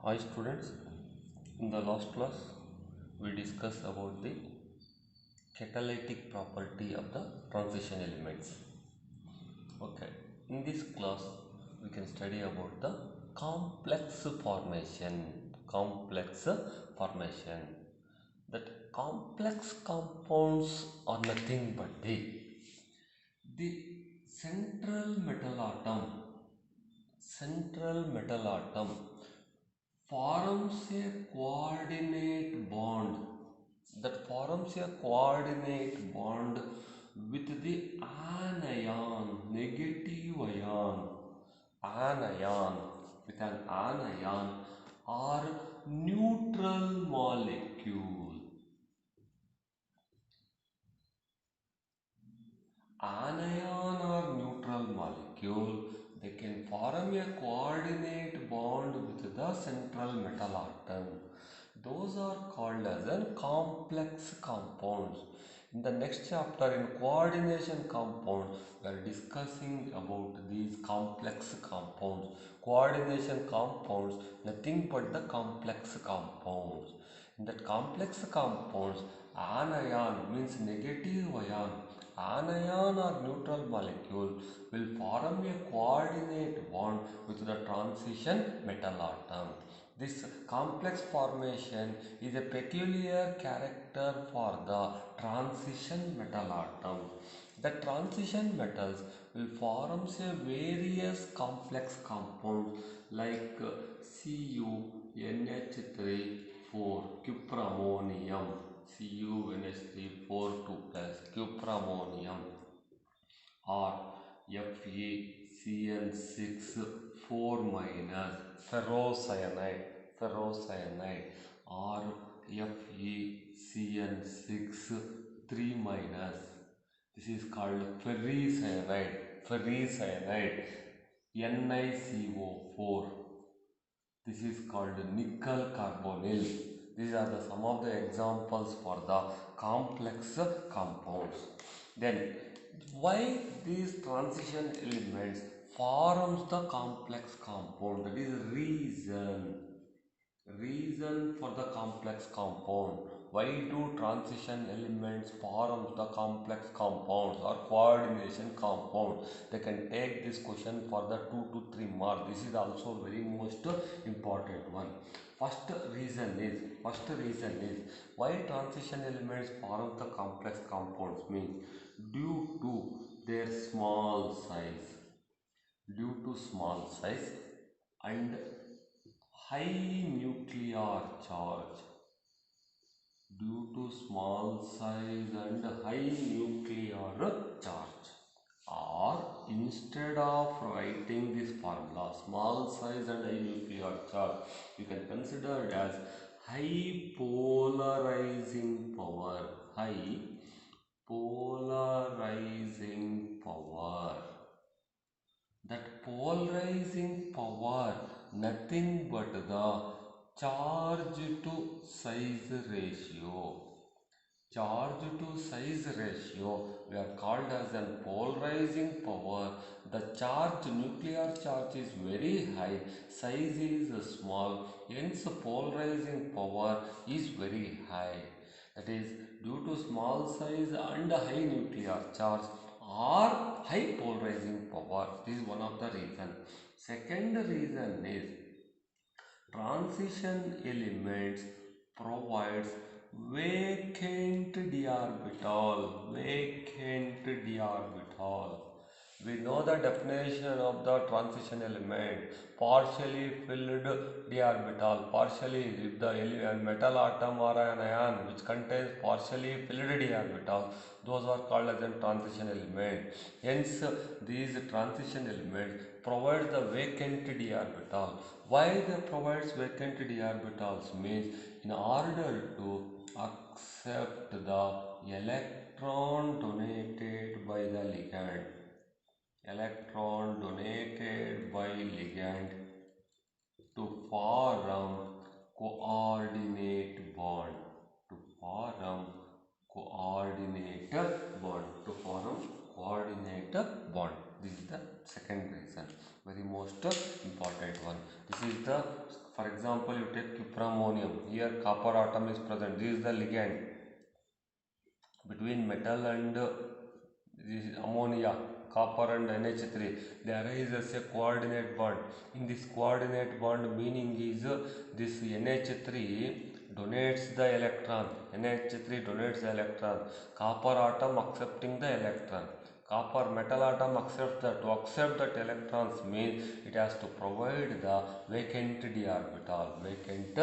Hi students, in the last class we discussed about the catalytic property of the transition elements. Okay, in this class we can study about the complex formation. Complex formation. That complex compounds are nothing but the central metal atom forms a coordinate bond with the anion, negative anion with an anion or neutral molecule. Anion or neutral molecule, they can form a coordinate bond with the central metal atom. Those are called as a complex compounds. In the next chapter, in coordination compound, we are discussing about these complex compounds. Coordination compounds, nothing but the complex compounds. In that complex compounds, anion means negative ion. Anion or neutral molecule will form a coordinate bond with the transition metal atom. This complex formation is a peculiar character for the transition metal atom. The transition metals will form a various complex compounds like CuNH3 4 cuprammonium, CuNH3 2 plus cuprammonium, or FeCN6 4 minus ferrocyanide, or FeCN6 3 minus. This is called ferricyanide, NiCO4. This is called nickel carbonyl. These are some of the examples for the complex compounds. Then, why these transition elements forms the complex compound? That is reason for the complex compound. Why do transition elements form the complex compounds or coordination compound? They can take this question for the 2 to 3 marks. This is also very most important one. First reason is why transition elements form the complex compounds means due to their small size. And high nuclear charge. Due to small size and high nuclear charge. Or instead of writing this formula, small size and high nuclear charge, you can consider it as high polarizing power. That polarizing power, nothing but the charge to size ratio. We are called as a polarizing power. The nuclear charge is very high, size is small, hence polarizing power is very high. That is due to small size and high nuclear charge or high polarizing power. This is one of the reasons. Second reason is transition elements provides vacant d orbital. We know the definition of the transition element: partially filled d orbital. Partially, if the metal atom or an ion which contains partially filled d orbital, those are called as a transition element. Hence, these transition elements provide the vacant d orbital. Why they provides vacant d orbitals means in order to accept the electron donated by the ligand. To form coordinate bond. This is the second reason, very most important one. This is the For example, you take cupramonium. Here copper atom is present. This is the ligand between metal and this is ammonia, copper and NH3. They arise as a coordinate bond. In this coordinate bond, meaning is this NH3 donates the electron. NH3 donates the electron. Copper atom accepting the electron. Copper metal atom accepts that. To accept that electrons means it has to provide the vacant d orbital. Vacant d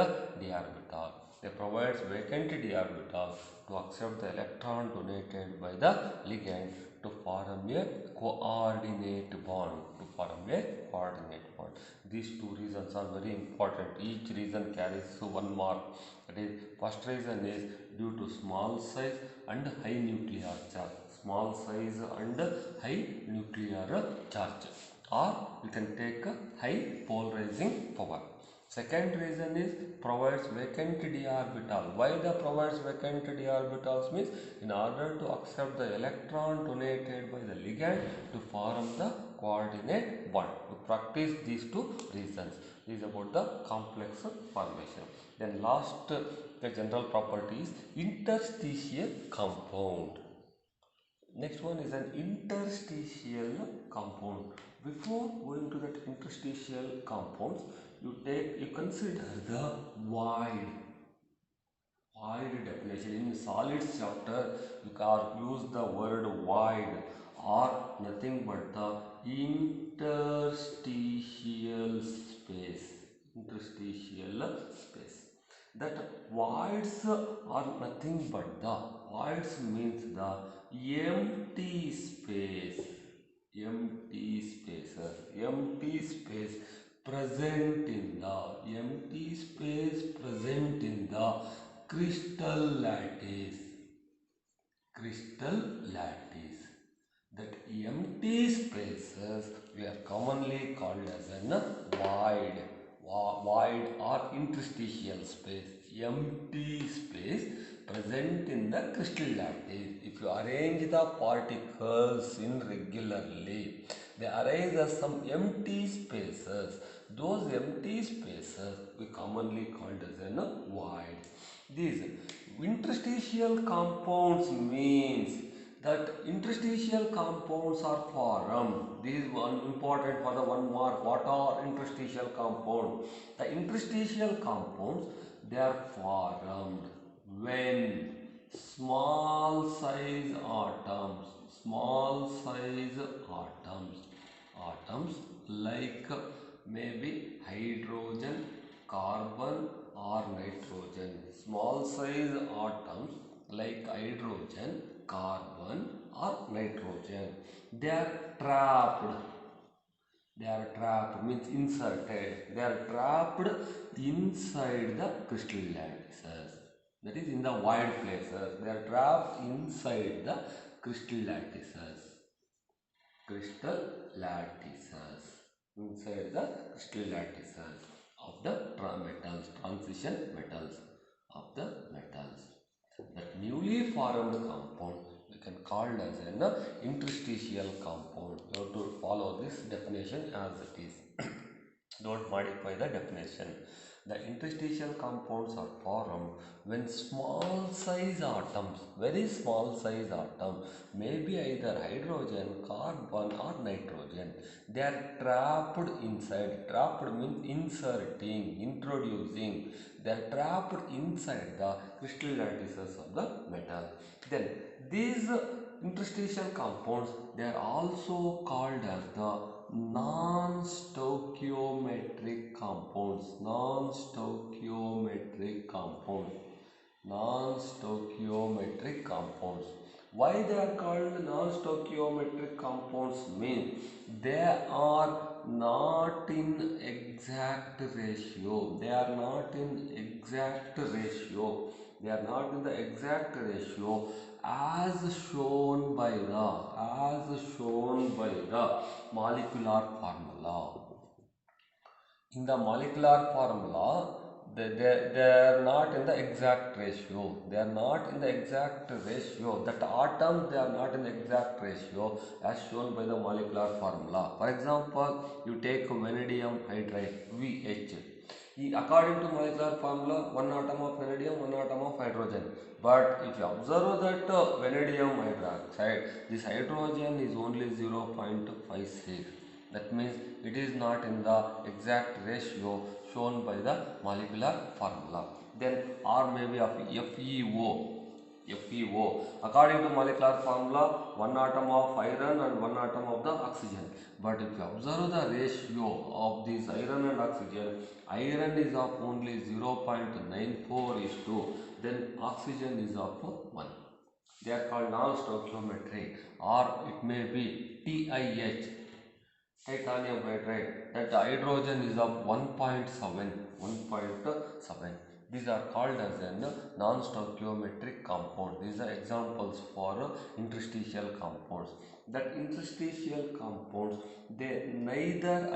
orbital. They provides vacant d orbital to accept the electron donated by the ligand to form a coordinate bond. To form a coordinate bond. These two reasons are very important. Each reason carries one mark. That is, first reason is due to small size and high nuclear charge. Small size and high nuclear charge. Or we can take high polarizing power. Second reason is provides vacant d orbital. Why the provides vacant d orbitals means in order to accept the electron donated by the ligand to form the coordinate bond. To practice these two reasons. This is about the complex formation. Then last the general property is interstitial compound. Next one is an interstitial compound. Before going to that interstitial compounds, you consider the void definition. In solids chapter, you can use the word void or nothing but the interstitial space. Interstitial space. That voids are nothing but the voids means the empty space. Empty spaces. Empty space present in the crystal lattice. Crystal lattice. That empty spaces we are commonly called as an void. Void or interstitial space. Empty space present in the crystal lattice. If you arrange the particles in regularly, they arise as some empty spaces. Those empty spaces we commonly called as a void. These interstitial compounds means that interstitial compounds are formed. This is one important for the one mark. What are interstitial compounds? The interstitial compounds, they are formed when small size atoms like maybe hydrogen, carbon or nitrogen. Small size atoms like hydrogen, carbon or nitrogen. They are trapped means inserted. They are trapped inside the crystal lattices. That is in the void places. They are trapped inside the crystal lattices. Crystal lattices. Inside the crystal lattices of the metals, transition metals of the metals. That newly formed compound we can call as an interstitial compound. You have to follow this definition as it is. Don't modify the definition. The interstitial compounds are formed when small size atoms, very small size atom, maybe either hydrogen, carbon or nitrogen, they are trapped inside. Trapped means inserting, introducing. They are trapped inside the crystal lattices of the metal. Then these interstitial compounds, they are also called as the non-stoichiometric compounds. Non-stoichiometric compounds. Why they are called non-stoichiometric compounds means they are not in exact ratio. They are not in the exact ratio as shown by the molecular formula. In the molecular formula, they are not in the exact ratio. That atoms, they are not in the exact ratio as shown by the molecular formula. For example, you take vanadium hydride, VH. According to molecular formula, one atom of vanadium, one atom of hydrogen. But if you observe that vanadium hydroxide, this hydrogen is only 0.56. That means it is not in the exact ratio shown by the molecular formula. Then or maybe of FeO. FeO. According to molecular formula, one atom of iron and one atom of the oxygen. But if you observe the ratio of this iron and oxygen, iron is of only 0.94 is to, then oxygen is of 1. They are called non-stoichiometric, or it may be TiH, titanium hydride. That hydrogen is of 1.7. These are called as a non-stoichiometric compound. These are examples for interstitial compounds. That interstitial compounds, they neither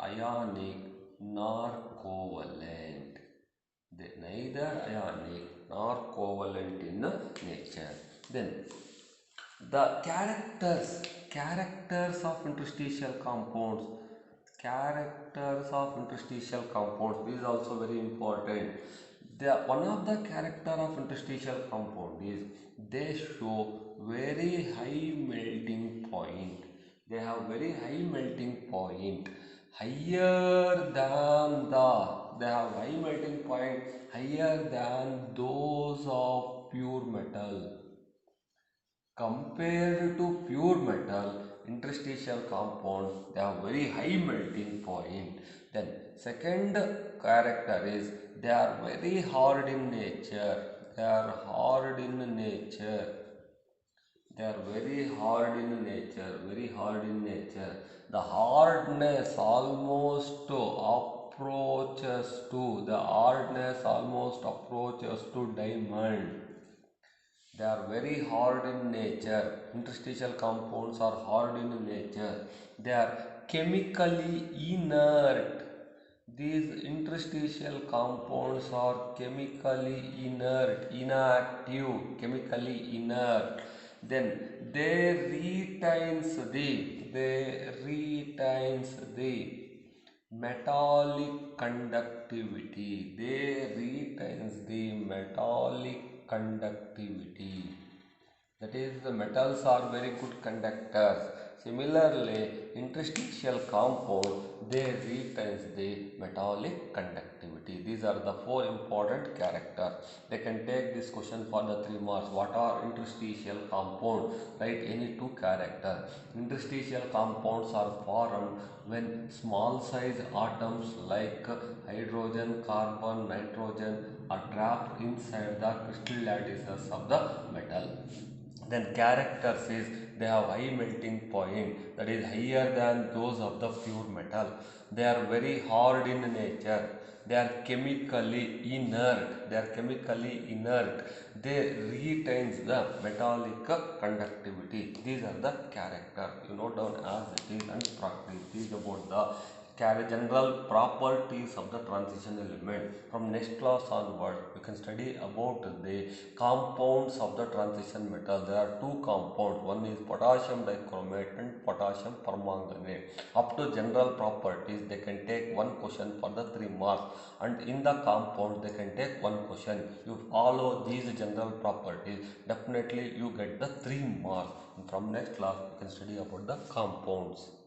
ionic nor covalent. They neither ionic nor covalent in nature. Then the characters of interstitial compounds. This is also very important. One of the character of interstitial compound is they show very high melting point. They have very high melting point, higher than they have high melting point higher than those of pure metal. Compared to pure metal, interstitial compounds, they have very high melting point. Then second character is they are very hard in nature. They are hard in nature. Very hard in nature. The hardness almost approaches to diamond. They are very hard in nature. Interstitial compounds are hard in nature. They are chemically inert. These interstitial compounds are chemically inert. Then they retains the metallic conductivity. That is, the metals are very good conductors. Similarly, interstitial compound, they retains the metallic conductivity. These are the four important characters. They can take this question for the 3 marks. What are interstitial compound? Write any 2 characters. Interstitial compounds are formed when small size atoms like hydrogen, carbon, nitrogen are trapped inside the crystal lattices of the metal. Then characters is they have high melting point, that is higher than those of the pure metal. They are very hard in nature. They are chemically inert. They retains the metallic conductivity. These are the characters. You note down as it is and practice. This is about the general properties of the transition element. From next class onward, you can study about the compounds of the transition metal. There are 2 compounds. One is potassium dichromate and potassium permanganate. Up to general properties, they can take 1 question for the 3 marks. And in the compound, they can take 1 question. You follow these general properties, definitely you get the 3 marks. And from next class, you can study about the compounds.